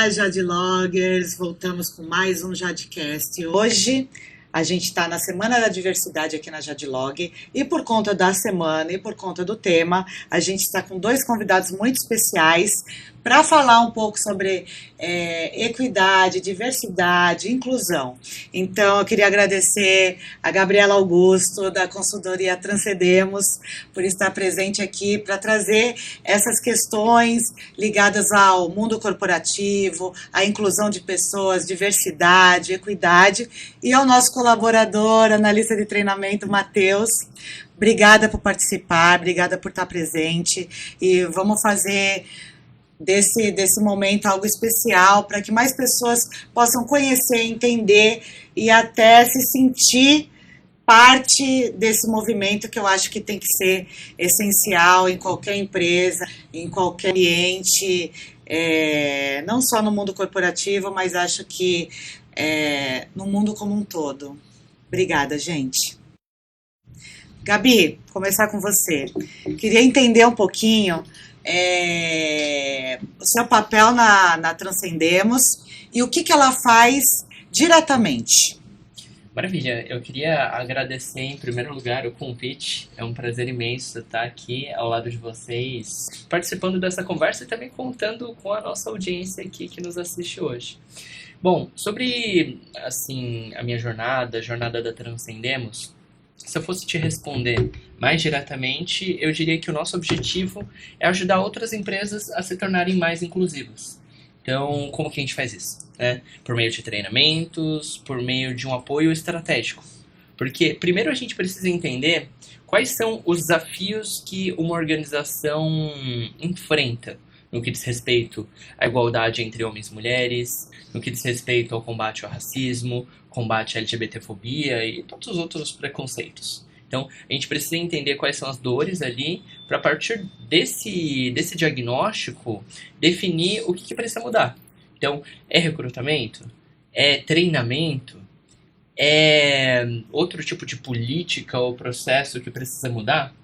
Olá, Jadloggers! Voltamos com mais um Jadcast. Hoje a gente está na Semana da Diversidade aqui na Jadlog e por conta da semana e por conta do tema, a gente está com dois convidados muito especiais para falar um pouco sobre equidade, diversidade, inclusão. Então, eu queria agradecer a Gabriela Augusto, da consultoria Transcendemos, por estar presente aqui para trazer essas questões ligadas ao mundo corporativo, à inclusão de pessoas, diversidade, equidade, e ao nosso colaborador, analista de treinamento, Matheus. Obrigada por participar, obrigada por estar presente, e vamos fazer desse momento algo especial para que mais pessoas possam conhecer, entender e até se sentir parte desse movimento que eu acho que tem que ser essencial em qualquer empresa, em qualquer ambiente, não só no mundo corporativo, mas acho que no mundo como um todo. Obrigada, gente. Gabi, começar com você. Queria entender um pouquinho o seu papel na Transcendemos e o que ela faz diretamente. Maravilha, eu queria agradecer em primeiro lugar o convite, é um prazer imenso estar aqui ao lado de vocês, participando dessa conversa e também contando com a nossa audiência aqui que nos assiste hoje. Bom, sobre assim, a minha jornada, a jornada da Transcendemos, se eu fosse te responder mais diretamente, eu diria que o nosso objetivo é ajudar outras empresas a se tornarem mais inclusivas. Então, como que a gente faz isso? Por meio de treinamentos, por meio de um apoio estratégico. Porque primeiro a gente precisa entender quais são os desafios que uma organização enfrenta no que diz respeito à igualdade entre homens e mulheres, no que diz respeito ao combate ao racismo, combate à LGBTfobia e todos os outros preconceitos. Então, a gente precisa entender quais são as dores ali, para a partir desse diagnóstico, definir o que precisa mudar. Então, é recrutamento? É treinamento? É outro tipo de política ou processo que precisa mudar?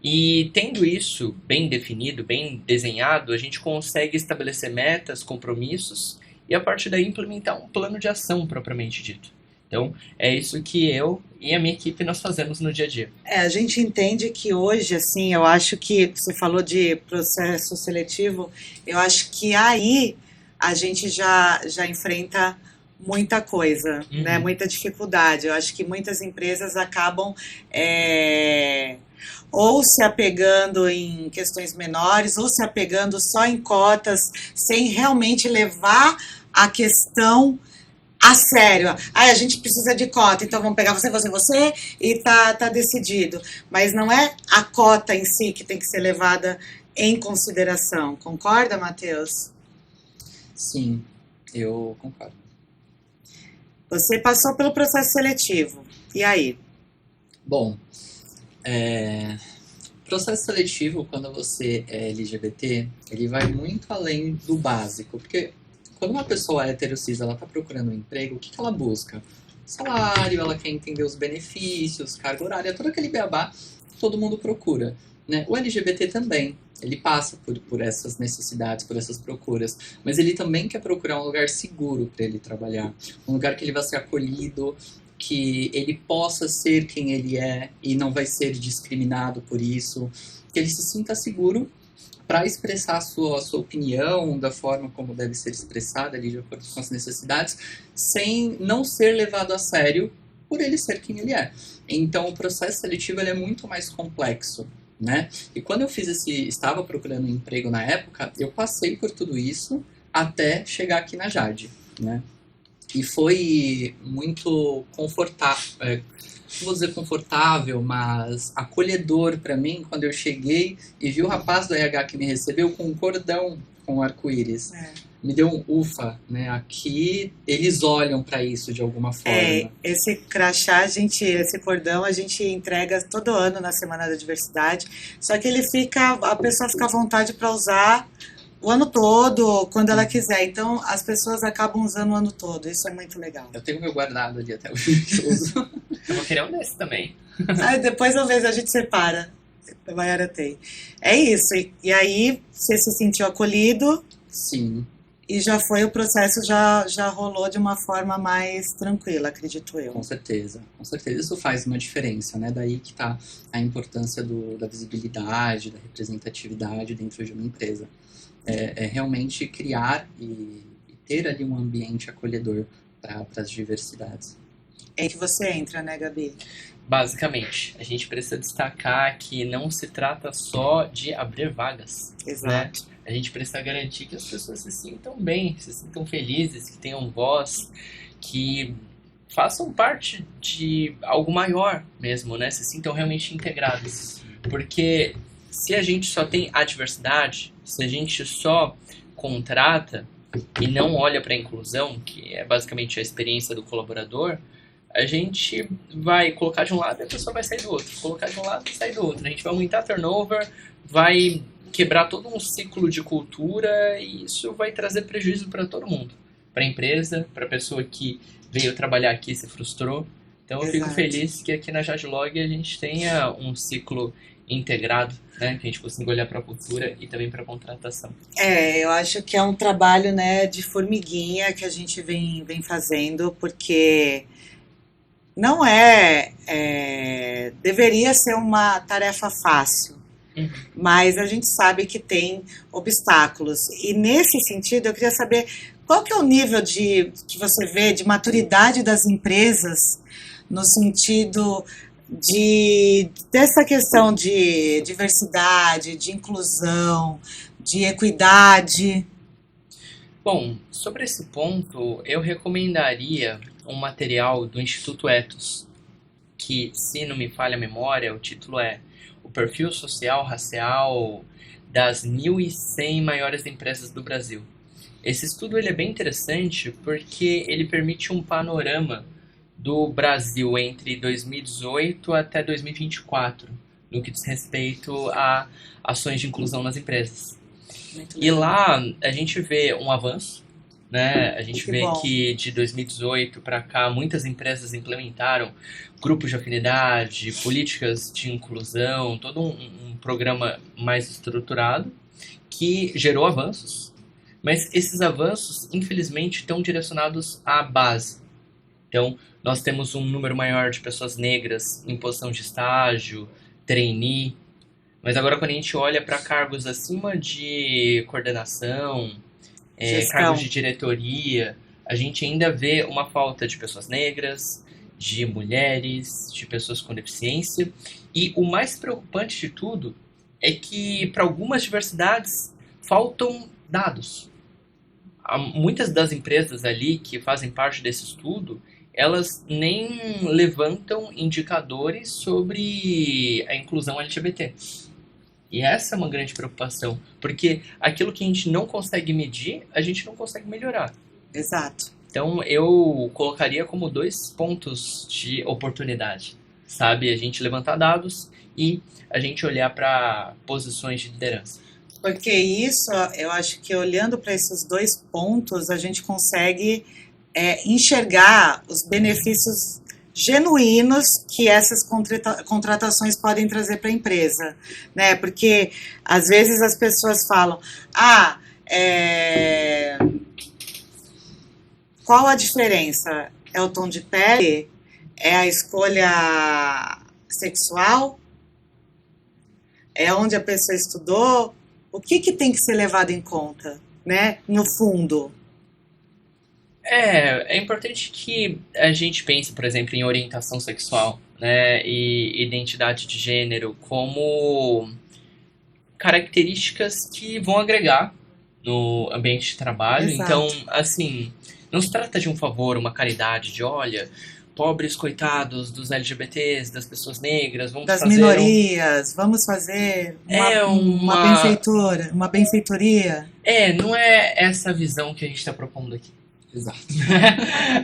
E tendo isso bem definido, bem desenhado, a gente consegue estabelecer metas, compromissos e a partir daí implementar um plano de ação propriamente dito. Então, é isso que eu e a minha equipe nós fazemos no dia a dia. A gente entende que hoje, assim, eu acho que você falou de processo seletivo, eu acho que aí a gente já enfrenta muita coisa, né? Muita dificuldade. Eu acho que muitas empresas acabam ou se apegando em questões menores, ou se apegando só em cotas, sem realmente levar a questão a sério. A gente precisa de cota, então vamos pegar você, e tá decidido. Mas não é a cota em si que tem que ser levada em consideração. Concorda, Matheus? Sim, eu concordo. Você passou pelo processo seletivo. E aí? Bom, processo seletivo, quando você é LGBT, ele vai muito além do básico. Porque quando uma pessoa heterocis, ela está procurando um emprego, o que ela busca? Salário, ela quer entender os benefícios, carga horária, todo aquele beabá que todo mundo procura. Né? O LGBT também, ele passa por essas necessidades, por essas procuras, mas ele também quer procurar um lugar seguro para ele trabalhar, um lugar que ele vai ser acolhido, que ele possa ser quem ele é e não vai ser discriminado por isso, que ele se sinta seguro para expressar a sua opinião da forma como deve ser expressada ali de acordo com as necessidades, sem não ser levado a sério por ele ser quem ele é. Então o processo seletivo ele é muito mais complexo. Né? E quando eu estava procurando um emprego na época, eu passei por tudo isso até chegar aqui na Jade, né? E foi muito confortável, não vou dizer confortável, mas acolhedor para mim quando eu cheguei e vi o rapaz do RH que me recebeu com um cordão com arco-íris. Me deu um ufa, né? Aqui eles olham para isso de alguma forma. Esse crachá, esse cordão a gente entrega todo ano na Semana da Diversidade, só que a pessoa fica à vontade para usar o ano todo, quando ela quiser. Então as pessoas acabam usando o ano todo, isso é muito legal. Eu tenho meu guardado ali até hoje que eu uso. Eu vou querer um desse também. Depois eu vejo, a gente separa. A Maiara tem. É isso. E aí, você se sentiu acolhido? Sim. E já foi, o processo já rolou de uma forma mais tranquila, acredito eu. Com certeza, com certeza isso faz uma diferença, né? Daí que está a importância da visibilidade, da representatividade dentro de uma empresa. É realmente criar e ter ali um ambiente acolhedor para as diversidades. É aí que você entra, né, Gabi? Basicamente, a gente precisa destacar que não se trata só de abrir vagas, né? Exato. A gente precisa garantir que as pessoas se sintam bem, se sintam felizes, que tenham voz, que façam parte de algo maior mesmo, né? Se sintam realmente integradas. Porque se a gente só tem a diversidade, se a gente só contrata e não olha para a inclusão, que é basicamente a experiência do colaborador, a gente vai colocar de um lado e a pessoa vai sair do outro. Colocar de um lado e sair do outro. A gente vai aumentar turnover, vai quebrar todo um ciclo de cultura e isso vai trazer prejuízo para todo mundo. Para a empresa, para a pessoa que veio trabalhar aqui e se frustrou. Então eu fico Exato. feliz que aqui na Jadlog a gente tenha um ciclo integrado, né? Que a gente consiga olhar para a cultura e também para a contratação. Eu acho que é um trabalho, né, de formiguinha que a gente vem fazendo, porque não deveria ser uma tarefa fácil, mas a gente sabe que tem obstáculos. E nesse sentido, eu queria saber qual que é o nível que você vê de maturidade das empresas no sentido dessa questão de diversidade, de inclusão, de equidade. Bom, sobre esse ponto, eu recomendaria um material do Instituto Ethos, que, se não me falha a memória, o título é O Perfil Social Racial das 1.100 Maiores Empresas do Brasil. Esse estudo ele é bem interessante porque ele permite um panorama do Brasil entre 2018 até 2024, no que diz respeito a ações de inclusão nas empresas. Muito E legal. lá a gente vê um avanço, né? A gente Que vê bom. que de 2018 para cá muitas empresas implementaram grupos de afinidade, políticas de inclusão, todo um programa mais estruturado que gerou avanços, mas esses avanços infelizmente estão direcionados à base. Então, nós temos um número maior de pessoas negras em posição de estágio, trainee, mas agora quando a gente olha para cargos acima de coordenação, Gestão. cargos de diretoria, a gente ainda vê uma falta de pessoas negras, de mulheres, de pessoas com deficiência. E o mais preocupante de tudo é que para algumas diversidades faltam dados. Muitas das empresas ali que fazem parte desse estudo, elas nem levantam indicadores sobre a inclusão LGBT. E essa é uma grande preocupação, porque aquilo que a gente não consegue medir, a gente não consegue melhorar. Exato. Então eu colocaria como 2 pontos de oportunidade, sabe? A gente levantar dados e a gente olhar para posições de liderança. Porque isso, eu acho que olhando para esses 2 pontos, a gente consegue enxergar os benefícios genuínos que essas contratações podem trazer para a empresa, né? Porque às vezes as pessoas falam, qual a diferença? É o tom de pele? É a escolha sexual? É onde a pessoa estudou? O que tem que ser levado em conta, né? No fundo. É importante que a gente pense, por exemplo, em orientação sexual, né, e identidade de gênero como características que vão agregar no ambiente de trabalho. Exato. Então, assim, não se trata de um favor, uma caridade, de olha, pobres coitados dos LGBTs, das pessoas negras, vamos Das fazer minorias, vamos fazer uma benfeitoria. não é essa a visão que a gente está propondo aqui. Exato.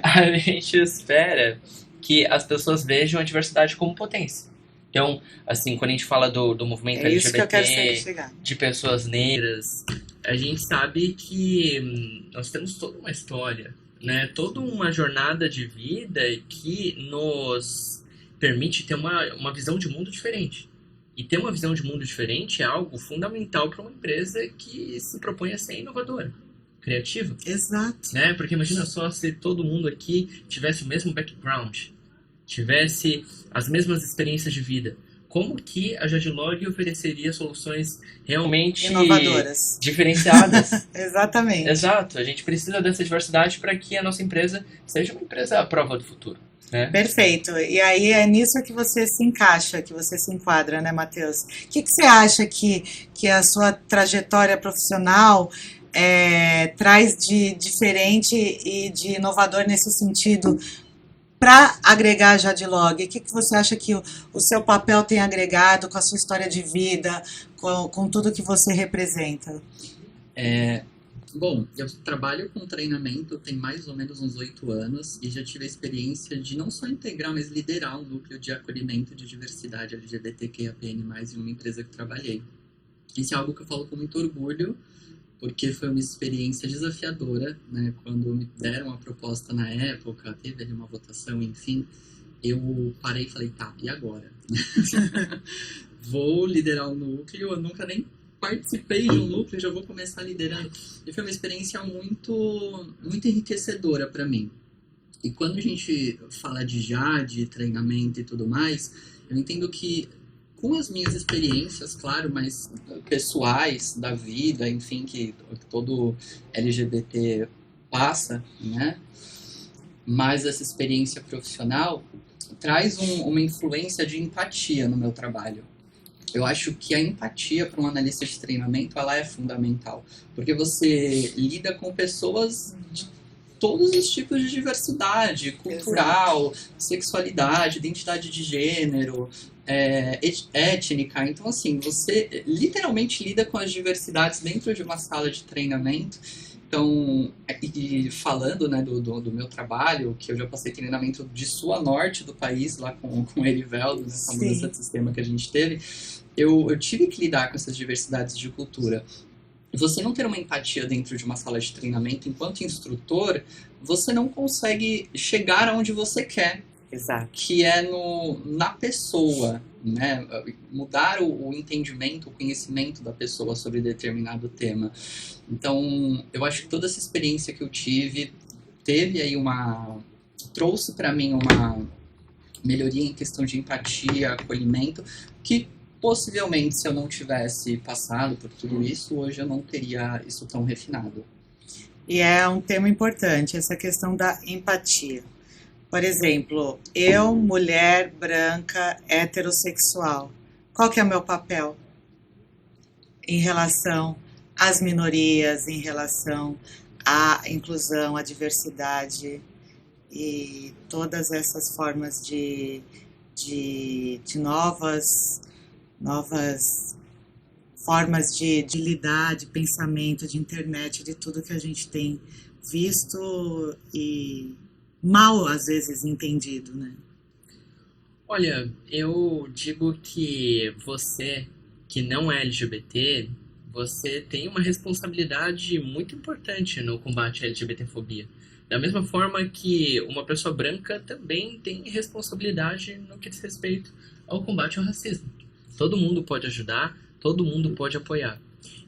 A gente espera que as pessoas vejam a diversidade como potência. Então, assim, quando a gente fala do movimento É isso que eu quero LGBT, chegar. de pessoas negras, a gente sabe que nós temos toda uma história, né? Toda uma jornada de vida que nos permite ter uma visão de mundo diferente. E ter uma visão de mundo diferente é algo fundamental para uma empresa que se propõe a ser inovadora. criativo, Exato. né? Porque imagina só se todo mundo aqui tivesse o mesmo background, tivesse as mesmas experiências de vida. Como que a Jadlog ofereceria soluções realmente Inovadoras. diferenciadas? Exatamente. Exato, a gente precisa dessa diversidade para que a nossa empresa seja uma empresa à prova do futuro, né? Perfeito. E aí é nisso que você se encaixa, que você se enquadra, né, Matheus? O que você acha que a sua trajetória profissional traz de diferente e de inovador nesse sentido para agregar a Jadlog? O que você acha que o seu papel tem agregado com a sua história de vida, com tudo que você representa? Bom, eu trabalho com treinamento tem mais ou menos uns 8 anos e já tive a experiência de não só integrar, mas liderar um núcleo de acolhimento de diversidade LGBTQIAPN+, em uma empresa que trabalhei. Isso é algo que eu falo com muito orgulho, porque foi uma experiência desafiadora, né? Quando me deram a proposta na época, teve ali uma votação, enfim, eu parei e falei, tá, e agora? Vou liderar um núcleo, eu nunca nem participei de um núcleo, já vou começar liderando. E foi uma experiência muito, muito enriquecedora para mim. E quando a gente fala de treinamento e tudo mais, eu entendo que com as minhas experiências, claro, mas pessoais da vida, enfim, que todo LGBT passa, né? Mas essa experiência profissional traz uma influência de empatia no meu trabalho. Eu acho que a empatia para um analista de treinamento, ela é fundamental, porque você lida com pessoas de todos os tipos de diversidade, cultural, sexualidade, identidade de gênero, étnica. Então, assim, você literalmente lida com as diversidades dentro de uma sala de treinamento. Então, e falando, né, do meu trabalho, que eu já passei treinamento de sul a norte do país, lá com o Eriveldo, nessa mudança de sistema que a gente teve, eu tive que lidar com essas diversidades de cultura. Você não ter uma empatia dentro de uma sala de treinamento, enquanto instrutor, você não consegue chegar aonde você quer. Exato. Que é na pessoa, né? Mudar o entendimento, o conhecimento da pessoa sobre determinado tema. Então, eu acho que toda essa experiência que eu tive teve aí trouxe para mim uma melhoria em questão de empatia, acolhimento, que possivelmente, se eu não tivesse passado por tudo isso, hoje eu não teria isso tão refinado. E é um tema importante, essa questão da empatia. Por exemplo, eu, mulher, branca, heterossexual, qual que é o meu papel em relação às minorias, em relação à inclusão, à diversidade e todas essas formas de novas formas de lidar, de pensamento, de internet, de tudo que a gente tem visto e mal, às vezes, entendido, né? Olha, eu digo que você, que não é LGBT, você tem uma responsabilidade muito importante no combate à LGBTfobia. Da mesma forma que uma pessoa branca também tem responsabilidade no que diz respeito ao combate ao racismo. Todo mundo pode ajudar, todo mundo pode apoiar.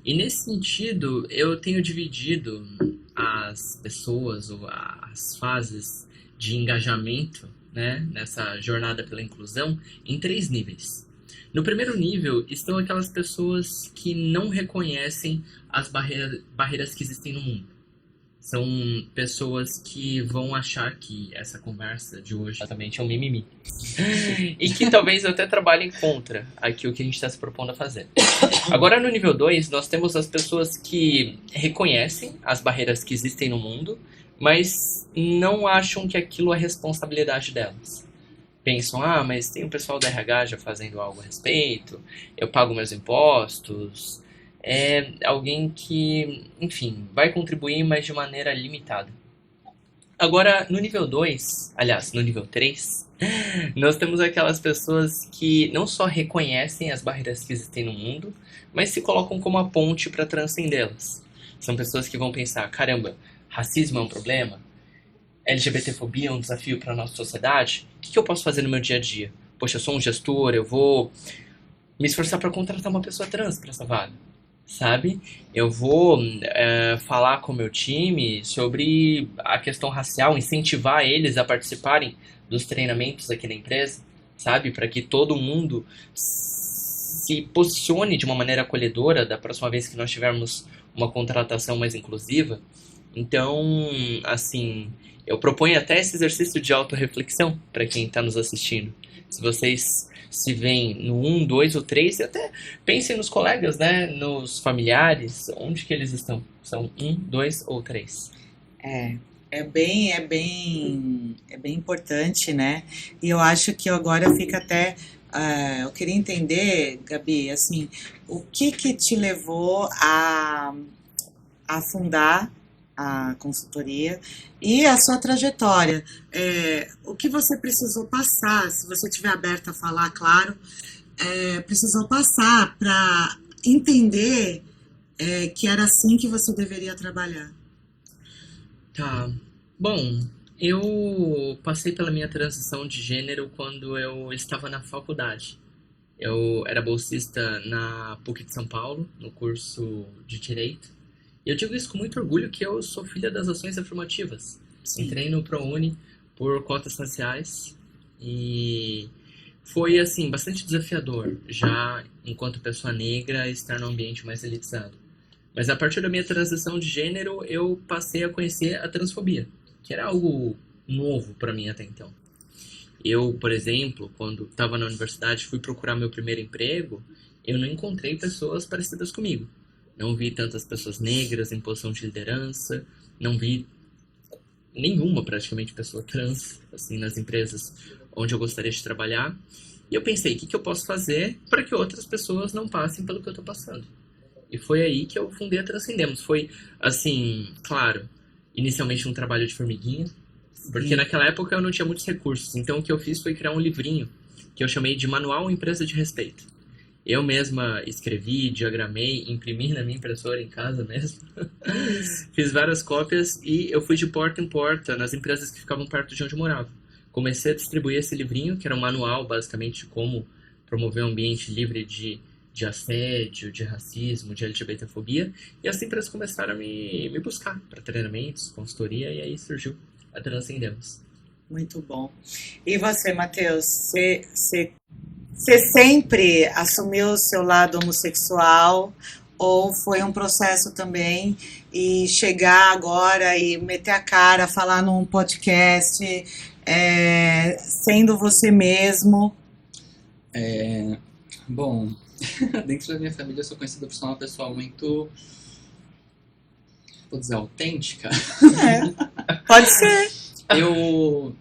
E nesse sentido, eu tenho dividido as pessoas ou as fases de engajamento, né, nessa jornada pela inclusão em 3 níveis. No primeiro nível estão aquelas pessoas que não reconhecem as barreiras que existem no mundo. São pessoas que vão achar que essa conversa de hoje exatamente é um mimimi. E que talvez eu até trabalhem contra aquilo que a gente está se propondo a fazer. Agora, no nível 2, nós temos as pessoas que reconhecem as barreiras que existem no mundo, mas não acham que aquilo é responsabilidade delas. Pensam, mas tem o pessoal da RH já fazendo algo a respeito, eu pago meus impostos. É alguém que, enfim, vai contribuir, mas de maneira limitada. Agora, no nível 2, aliás, no nível 3, nós temos aquelas pessoas que não só reconhecem as barreiras que existem no mundo, mas se colocam como a ponte para transcendê-las. São pessoas que vão pensar, caramba, racismo é um problema? LGBTfobia é um desafio para a nossa sociedade? O que eu posso fazer no meu dia a dia? Poxa, eu sou um gestor, eu vou me esforçar para contratar uma pessoa trans para essa vaga. sabe? Eu vou falar com o meu time sobre a questão racial, incentivar eles a participarem dos treinamentos aqui na empresa, sabe? Para que todo mundo se posicione de uma maneira acolhedora da próxima vez que nós tivermos uma contratação mais inclusiva. Então, assim, eu proponho até esse exercício de autorreflexão para quem está nos assistindo. Se vocês se veem no 1, 2 ou 3, e até pensem nos colegas, né? Nos familiares, onde que eles estão? São 1, 2 ou 3? É, é bem importante, né? E eu acho que agora fica até, eu queria entender, Gabi, assim, o que que te levou a fundar a consultoria e a sua trajetória? O que você precisou passar, se você estiver aberta a falar, claro, precisou passar para entender, que era assim que você deveria trabalhar. Tá. Bom, eu passei pela minha transição de gênero quando eu estava na faculdade. Eu era bolsista na PUC de São Paulo, no curso de Direito. E eu digo isso com muito orgulho que eu sou filha das ações afirmativas. Sim. Entrei no ProUni por cotas raciais e foi, assim, bastante desafiador, já enquanto pessoa negra, estar num ambiente mais elitizado. Mas a partir da minha transição de gênero, eu passei a conhecer a transfobia, que era algo novo para mim até então. Eu, por exemplo, quando estava na universidade, fui procurar meu primeiro emprego, eu não encontrei pessoas parecidas comigo. Não vi tantas pessoas negras em posição de liderança, não vi nenhuma praticamente pessoa trans assim nas empresas onde eu gostaria de trabalhar. E eu pensei, o que eu posso fazer para que outras pessoas não passem pelo que eu estou passando? E foi aí que eu fundei a Transcendemos. Foi, assim, claro, inicialmente um trabalho de formiguinha, porque naquela época eu não tinha muitos recursos. Então o que eu fiz foi criar um livrinho que eu chamei de Manual Empresa de Respeito. Eu mesma escrevi, diagramei, imprimi na minha impressora em casa mesmo. Fiz várias cópias e eu fui de porta em porta nas empresas que ficavam perto de onde eu morava. Comecei a distribuir esse livrinho, que era um manual basicamente de como promover um ambiente livre de assédio, de racismo, de LGBTfobia. E as empresas começaram a me buscar para treinamentos, consultoria, e aí surgiu a Transcendemos. Muito bom. E você, Matheus, você sempre assumiu o seu lado homossexual ou foi um processo também e chegar agora e meter a cara, falar num podcast, sendo você mesmo? Bom, dentro da minha família eu sou conhecida por ser uma pessoa muito, vou dizer, autêntica. Pode ser. Eu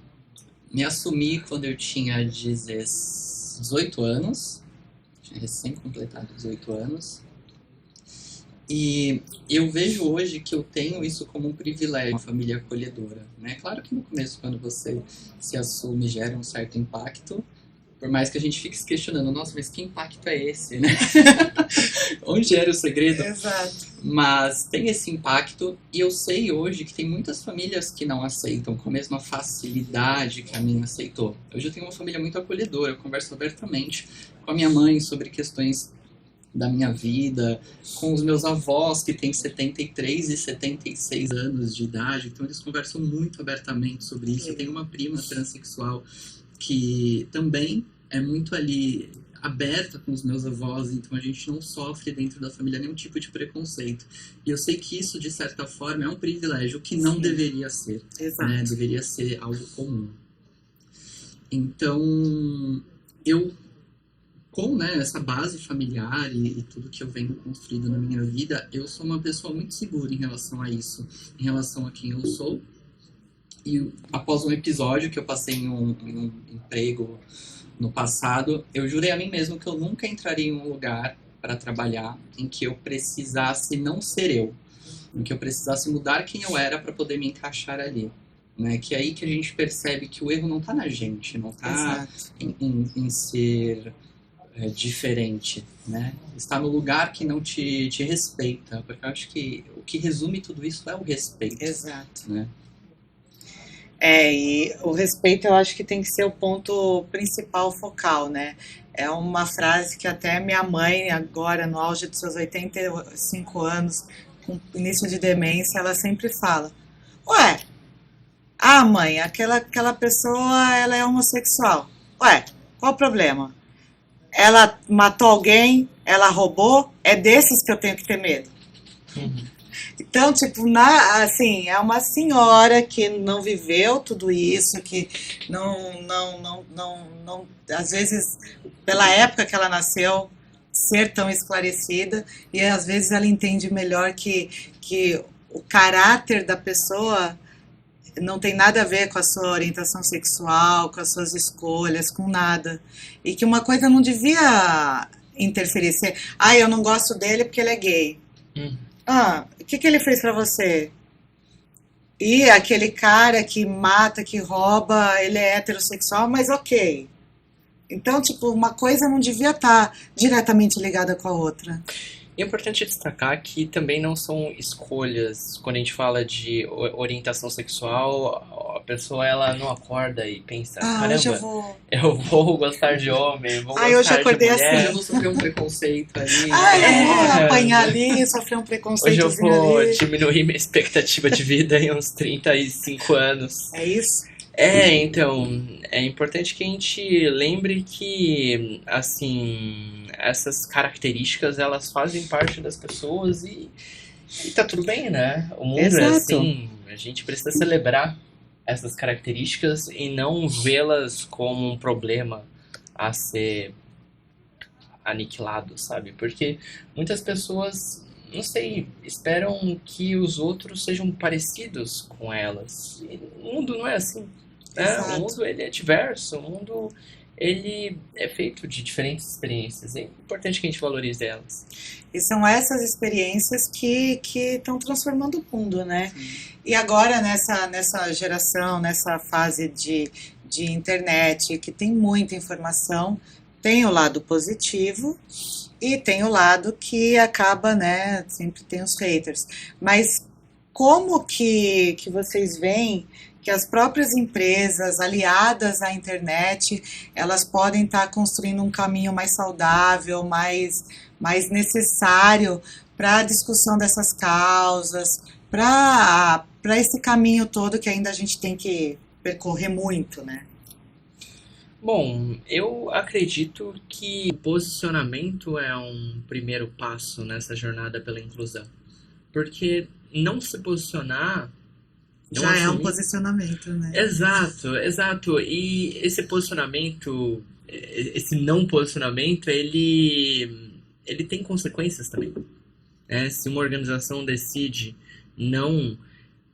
me assumi quando eu tinha 18 anos, tinha recém-completado 18 anos, e eu vejo hoje que eu tenho isso como um privilégio, uma família acolhedora, né? Claro que no começo, quando você se assume, gera um certo impacto, por mais que a gente fique se questionando, nossa, mas que impacto é esse, né? Onde era o segredo? Exato. Mas tem esse impacto e eu sei hoje que tem muitas famílias que não aceitam com a mesma facilidade que a minha aceitou. Hoje eu tenho uma família muito acolhedora, eu converso abertamente com a minha mãe sobre questões da minha vida, com os meus avós que têm 73 e 76 anos de idade, então eles conversam muito abertamente sobre isso. Eu tenho uma prima transexual que também é muito ali aberta com os meus avós, então a gente não sofre dentro da família nenhum tipo de preconceito. E eu sei que isso, de certa forma, é um privilégio, que não deveria ser. Exato. Né? Deveria ser algo comum. Então, eu, com essa base familiar e tudo que eu venho construindo na minha vida, eu sou uma pessoa muito segura em relação a isso, em relação a quem eu sou. E após um episódio que eu passei em um emprego no passado, eu jurei a mim mesmo que eu nunca entraria em um lugar para trabalhar em que eu precisasse não ser eu, em que eu precisasse mudar quem eu era para poder me encaixar ali. Né? Que é aí que a gente percebe que o erro não está na gente, não está em ser diferente, né? Está no lugar que não te respeita, porque eu acho que o que resume tudo isso é o respeito. Exato. Né? E o respeito eu acho que tem que ser o ponto principal focal, né? É uma frase que até minha mãe, agora no auge dos seus 85 anos, com início de demência, ela sempre fala: Ué, mãe, aquela pessoa ela é homossexual. Ué, qual o problema? Ela matou alguém, ela roubou, é desses que eu tenho que ter medo. Uhum. Então, tipo, assim, é uma senhora que não viveu tudo isso, que às vezes, pela época que ela nasceu, ser tão esclarecida, e às vezes ela entende melhor que o caráter da pessoa não tem nada a ver com a sua orientação sexual, com as suas escolhas, com nada. E que uma coisa não devia interferir. Eu não gosto dele porque ele é gay. Uhum. O que ele fez pra você? E aquele cara que mata, que rouba, ele é heterossexual, mas ok. Então, tipo, uma coisa não devia estar diretamente ligada com a outra. É importante destacar que também não são escolhas. Quando a gente fala de orientação sexual, a pessoa ela não acorda e pensa, Hoje caramba, eu vou gostar de homem, vou hoje gostar de acordei mulher. assim. Eu vou sofrer um preconceito ali. Eu vou apanhar ali, sofrer um Hoje eu preconceitozinho vou ali. diminuir minha expectativa de vida em uns 35 anos. É isso? Então, é importante que a gente lembre que, assim, essas características, elas fazem parte das pessoas e tá tudo bem, né? O mundo é Exato. assim, a gente precisa celebrar essas características e não vê-las como um problema a ser aniquilado, sabe? Porque muitas pessoas, não sei, esperam que os outros sejam parecidos com elas. E o mundo não é assim, né? Exato. O mundo ele é diverso, o mundo ele é feito de diferentes experiências. É importante que a gente valorize elas. E são essas experiências que estão transformando o mundo, né? E agora, nessa geração, nessa fase de internet, que tem muita informação, tem o lado positivo e tem o lado que acaba, né? Sempre tem os haters. Mas como que vocês veem que as próprias empresas aliadas à internet, elas podem estar construindo um caminho mais saudável, mais necessário para a discussão dessas causas, para esse caminho todo que ainda a gente tem que percorrer muito, né? Bom, eu acredito que o posicionamento é um primeiro passo nessa jornada pela inclusão. Porque não se posicionar não Já é um assumir- posicionamento, né? Exato, exato. E esse posicionamento, esse não posicionamento, ele tem consequências também. Né? Se uma organização decide não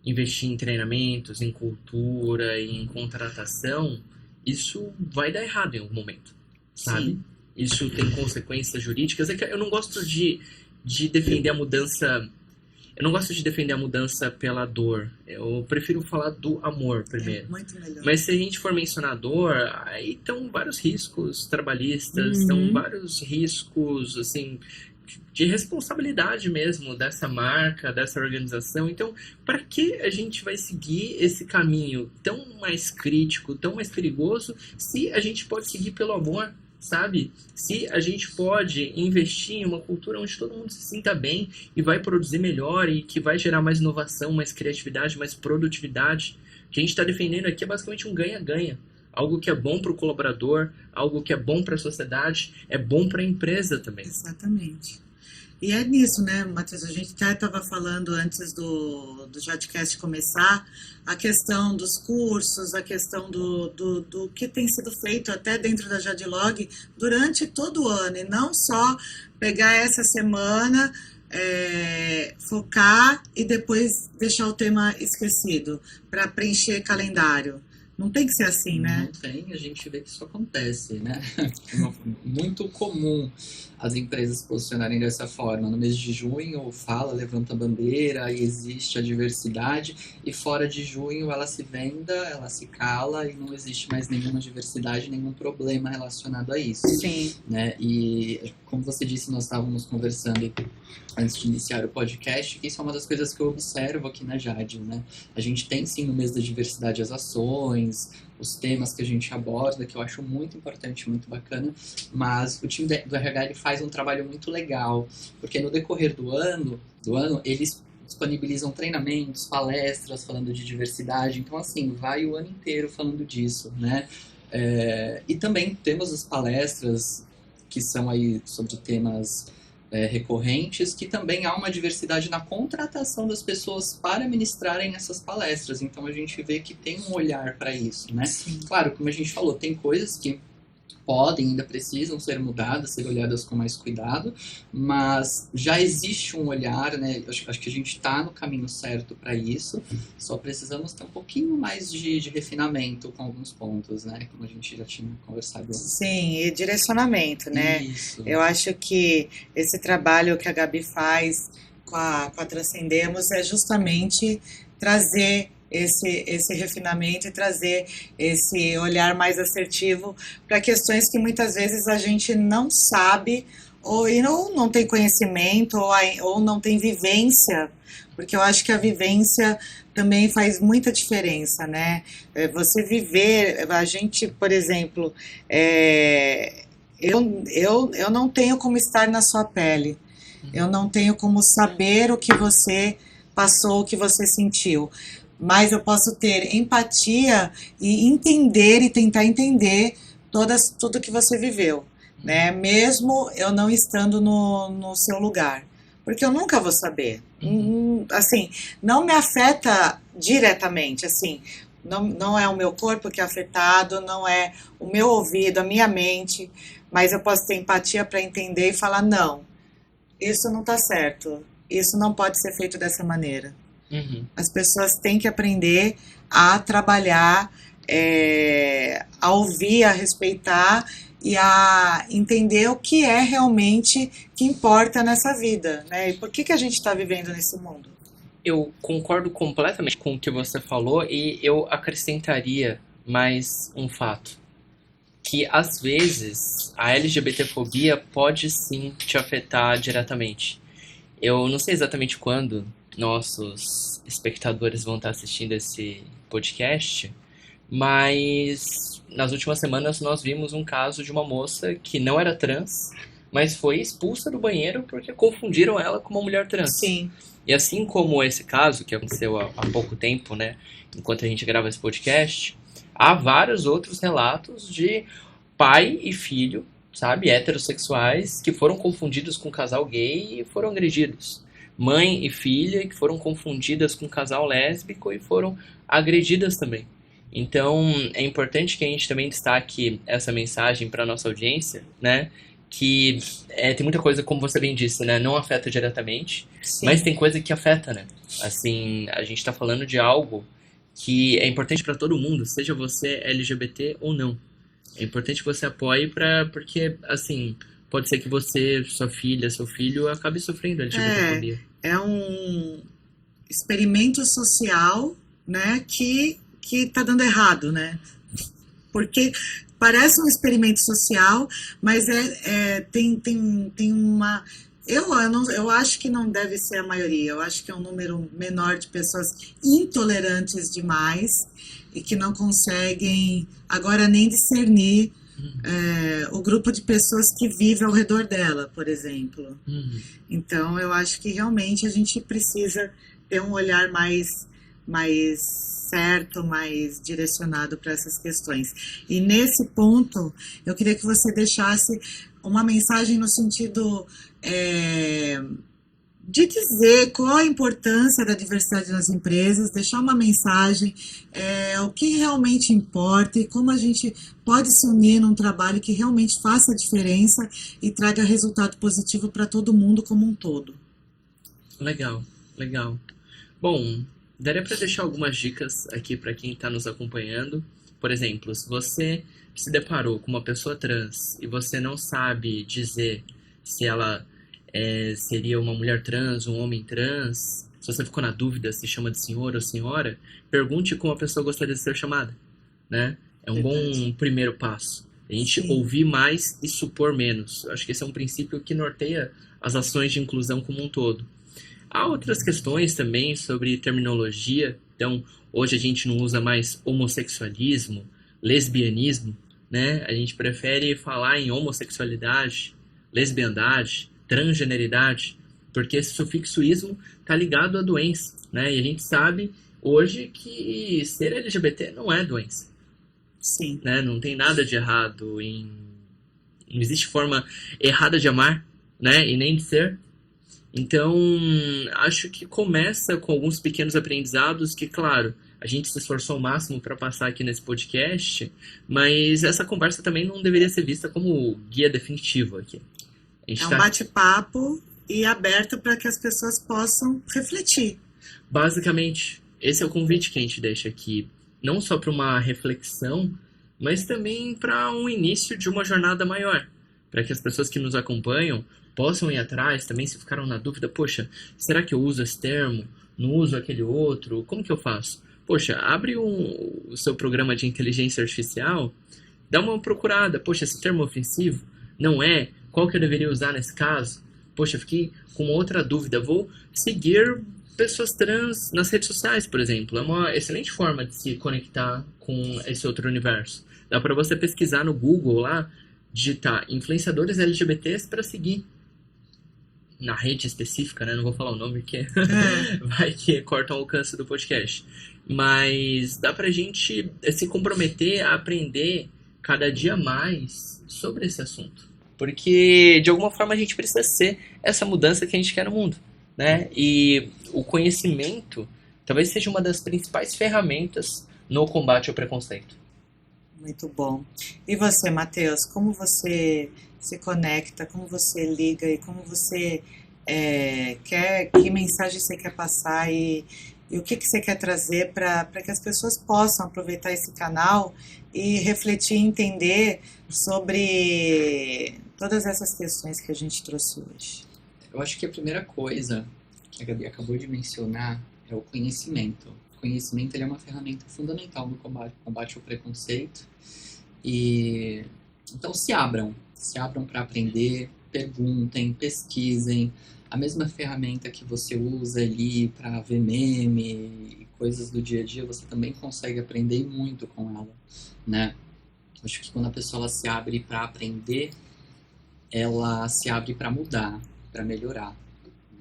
investir em treinamentos, em cultura, em contratação, isso vai dar errado em algum momento, sabe? Sim. Isso tem consequências jurídicas. É que eu não gosto de defender a mudança. Eu não gosto de defender a mudança pela dor. Eu prefiro falar do amor primeiro. É muito melhor. Mas se a gente for mencionar a dor, aí estão vários riscos trabalhistas, Uhum. estão vários riscos, assim, de responsabilidade mesmo dessa marca, dessa organização. Então, para que a gente vai seguir esse caminho tão mais crítico, tão mais perigoso, se a gente pode seguir pelo amor, sabe? Se a gente pode investir em uma cultura onde todo mundo se sinta bem e vai produzir melhor e que vai gerar mais inovação, mais criatividade, mais produtividade. O que a gente está defendendo aqui é basicamente um ganha-ganha. Algo que é bom para o colaborador, algo que é bom para a sociedade, é bom para a empresa também. Exatamente. E é nisso, né, Matheus? A gente até estava falando antes do Jadcast começar, a questão dos cursos, a questão do que tem sido feito até dentro da Jadlog durante todo o ano, e não só pegar essa semana, focar e depois deixar o tema esquecido para preencher calendário. Não tem que ser assim, né? Não tem, a gente vê que isso acontece, né? Muito comum as empresas se posicionarem dessa forma. No mês de junho, fala, levanta a bandeira, e existe a diversidade, e fora de junho ela se venda, ela se cala, e não existe mais nenhuma diversidade, nenhum problema relacionado a isso. Sim. Né? E, como você disse, nós estávamos conversando antes de iniciar o podcast, que isso é uma das coisas que eu observo aqui na Jade, né? A gente tem, sim, no mês da diversidade as ações, os temas que a gente aborda, que eu acho muito importante, muito bacana, mas o time do RH ele faz um trabalho muito legal, porque no decorrer do ano eles disponibilizam treinamentos, palestras falando de diversidade, então assim, vai o ano inteiro falando disso, né? E também temos as palestras que são aí sobre temas recorrentes, que também há uma diversidade na contratação das pessoas para ministrarem essas palestras. Então a gente vê que tem um olhar para isso, né? Sim. Claro, como a gente falou, tem coisas que podem, ainda precisam ser mudadas, ser olhadas com mais cuidado, mas já existe um olhar, né? Acho que a gente está no caminho certo para isso, só precisamos ter um pouquinho mais de refinamento com alguns pontos, né? Como a gente já tinha conversado antes. Sim, e direcionamento, né? Isso. Eu acho que esse trabalho que a Gabi faz com a Transcendemos é justamente trazer esse refinamento e trazer esse olhar mais assertivo para questões que muitas vezes a gente não sabe ou não tem conhecimento ou não tem vivência, porque eu acho que a vivência também faz muita diferença, né? Você viver, a gente, por exemplo, eu não tenho como estar na sua pele, eu não tenho como saber o que você passou, o que você sentiu, mas eu posso ter empatia e entender e tentar entender tudo que você viveu, né? Mesmo eu não estando no seu lugar, porque eu nunca vou saber. Assim, não me afeta diretamente, assim, não é o meu corpo que é afetado, não é o meu ouvido, a minha mente, mas eu posso ter empatia para entender e falar, não, isso não está certo, isso não pode ser feito dessa maneira. As pessoas têm que aprender a trabalhar, a ouvir, a respeitar e a entender o que é realmente que importa nessa vida, né? E por que a gente está vivendo nesse mundo? Eu concordo completamente com o que você falou e eu acrescentaria mais um fato. Que às vezes a LGBTfobia pode sim te afetar diretamente. Eu não sei exatamente quando nossos espectadores vão estar assistindo esse podcast, mas nas últimas semanas nós vimos um caso de uma moça que não era trans, mas foi expulsa do banheiro porque confundiram ela com uma mulher trans. Sim. E assim como esse caso, que aconteceu há pouco tempo, né, enquanto a gente grava esse podcast, há vários outros relatos de pai e filho, sabe, heterossexuais, que foram confundidos com um casal gay e foram agredidos. Mãe e filha que foram confundidas com um casal lésbico e foram agredidas também. Então, é importante que a gente também destaque essa mensagem para a nossa audiência, né? Que tem muita coisa, como você bem disse, né? Não afeta diretamente, Sim. mas tem coisa que afeta, né? Assim, a gente está falando de algo que é importante para todo mundo, seja você LGBT ou não. É importante que você apoie porque, assim, pode ser que você, sua filha, seu filho acabe sofrendo LGBTfobia. É um experimento social, né, que tá dando errado, né? Porque parece um experimento social, mas tem uma... Eu acho que não deve ser a maioria, eu acho que é um número menor de pessoas intolerantes demais e que não conseguem agora nem discernir o grupo de pessoas que vive ao redor dela, por exemplo. Então, eu acho que realmente a gente precisa ter um olhar mais certo, mais direcionado para essas questões. E nesse ponto, eu queria que você deixasse uma mensagem no sentido de dizer qual a importância da diversidade nas empresas, deixar uma mensagem, o que realmente importa e como a gente pode se unir num trabalho que realmente faça a diferença e traga resultado positivo para todo mundo como um todo. Legal, legal. Bom, daria para deixar algumas dicas aqui para quem está nos acompanhando. Por exemplo, se você se deparou com uma pessoa trans e você não sabe dizer se ela seria uma mulher trans, um homem trans, se você ficou na dúvida se chama de senhor ou senhora, pergunte como a pessoa gostaria de ser chamada, né? É um bom primeiro passo. A gente ouvir mais e supor menos. Eu acho que esse é um princípio que norteia as ações de inclusão como um todo. Há outras questões também sobre terminologia. Então, hoje a gente não usa mais homossexualismo, lesbianismo, né? A gente prefere falar em homossexualidade, lesbiandade, transgeneridade, porque esse sufixo ismo está ligado à doença, né? E a gente sabe hoje que ser LGBT não é doença. Sim. Né? Não tem nada de errado não existe forma errada de amar, né? E nem de ser. Então, acho que começa com alguns pequenos aprendizados que, claro, a gente se esforçou ao máximo para passar aqui nesse podcast, mas essa conversa também não deveria ser vista como guia definitivo aqui. É um bate-papo e aberto para que as pessoas possam refletir. Basicamente, esse é o convite que a gente deixa aqui. Não só para uma reflexão, mas também para um início de uma jornada maior. Para que as pessoas que nos acompanham possam ir atrás, também se ficaram na dúvida, poxa, será que eu uso esse termo? Não uso aquele outro? Como que eu faço? Poxa, abre o seu programa de inteligência artificial, dá uma procurada. Poxa, esse termo ofensivo não é? Qual que eu deveria usar nesse caso? Poxa, fiquei com outra dúvida. Vou seguir pessoas trans nas redes sociais, por exemplo. É uma excelente forma de se conectar com esse outro universo. Dá para você pesquisar no Google lá, digitar influenciadores LGBTs para seguir. Na rede específica, né? Não vou falar o nome porque vai que corta o alcance do podcast. Mas dá pra gente se comprometer a aprender cada dia mais sobre esse assunto. Porque, de alguma forma, a gente precisa ser essa mudança que a gente quer no mundo, né? E o conhecimento talvez seja uma das principais ferramentas no combate ao preconceito. Muito bom. E você, Matheus, como você se conecta, como você liga e como você que mensagem você quer passar e o que você quer trazer para que as pessoas possam aproveitar esse canal e refletir e entender sobre todas essas questões que a gente trouxe hoje. Eu acho que a primeira coisa que a Gabi acabou de mencionar é o conhecimento. O conhecimento ele é uma ferramenta fundamental no combate ao preconceito. E então se abram para aprender, perguntem, pesquisem. A mesma ferramenta que você usa ali para ver meme e coisas do dia a dia, você também consegue aprender muito com ela, né? Acho que quando a pessoa ela se abre para aprender, ela se abre para mudar, para melhorar.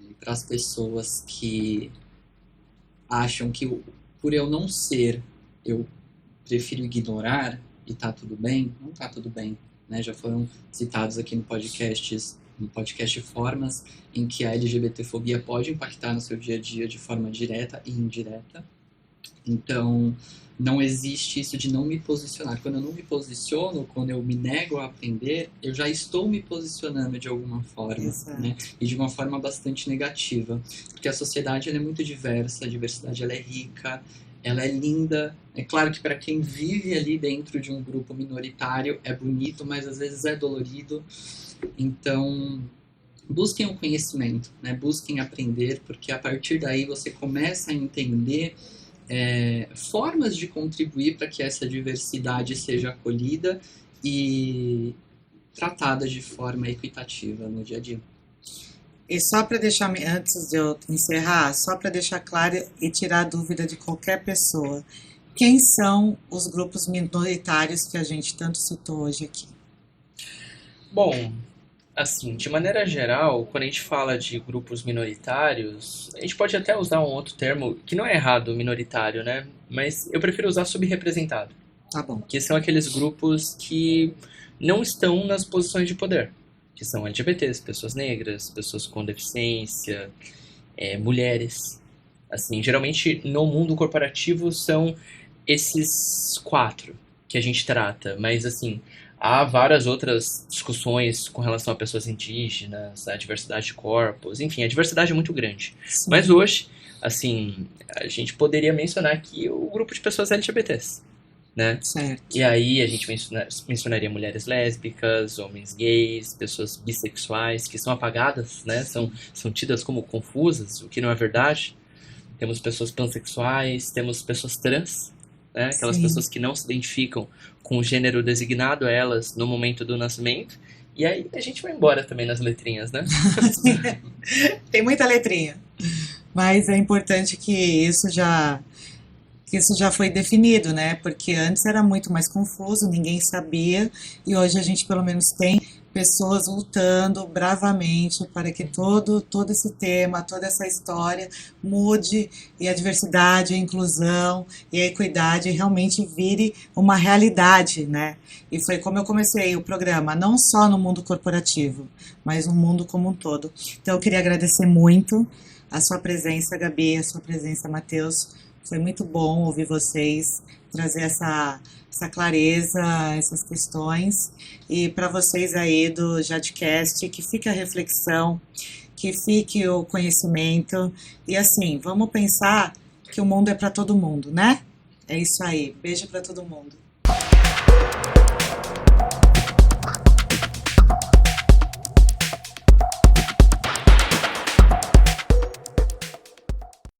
E para as pessoas que acham que por eu não ser, eu prefiro ignorar e tá tudo bem, não tá tudo bem, né? Já foram citados aqui no podcast formas em que a LGBTfobia pode impactar no seu dia a dia de forma direta e indireta. Então, não existe isso de não me posicionar. Quando eu não me posiciono, quando eu me nego a aprender, eu já estou me posicionando de alguma forma, né? E de uma forma bastante negativa. Porque a sociedade ela é muito diversa, a diversidade ela é rica, ela é linda. É claro que para quem vive ali dentro de um grupo minoritário é bonito, mas às vezes é dolorido. Então, busquem o conhecimento, né? Busquem aprender, porque a partir daí você começa a entender formas de contribuir para que essa diversidade seja acolhida e tratada de forma equitativa no dia a dia. E só para deixar, antes de eu encerrar, só para deixar claro e tirar a dúvida de qualquer pessoa, quem são os grupos minoritários que a gente tanto citou hoje aqui? Bom, assim, de maneira geral, quando a gente fala de grupos minoritários, a gente pode até usar um outro termo, que não é errado, minoritário, né? Mas eu prefiro usar subrepresentado. Tá bom. Que são aqueles grupos que não estão nas posições de poder. Que são LGBTs, pessoas negras, pessoas com deficiência, mulheres. Assim, geralmente no mundo corporativo são esses 4 que a gente trata, mas assim, há várias outras discussões com relação a pessoas indígenas, a diversidade de corpos, enfim, a diversidade é muito grande. Sim. Mas hoje, assim, a gente poderia mencionar aqui o grupo de pessoas LGBTs, né? Certo. E aí a gente mencionaria mulheres lésbicas, homens gays, pessoas bissexuais, que são apagadas, né? São tidas como confusas, o que não é verdade. Temos pessoas pansexuais, temos pessoas trans, né? Aquelas Sim. pessoas que não se identificam com o gênero designado a elas no momento do nascimento. E aí a gente vai embora também nas letrinhas, né? Tem muita letrinha. Mas é importante que isso já foi definido, né? Porque antes era muito mais confuso, ninguém sabia, e hoje a gente pelo menos tem pessoas lutando bravamente para que todo esse tema, toda essa história mude e a diversidade, a inclusão e a equidade realmente vire uma realidade, né? E foi como eu comecei o programa, não só no mundo corporativo, mas no mundo como um todo. Então eu queria agradecer muito a sua presença, Gabi, a sua presença, Matheus. Foi muito bom ouvir vocês, trazer essa clareza, essas questões. E para vocês aí do Jadcast, que fique a reflexão, que fique o conhecimento. E assim, vamos pensar que o mundo é para todo mundo, né? É isso aí. Beijo para todo mundo.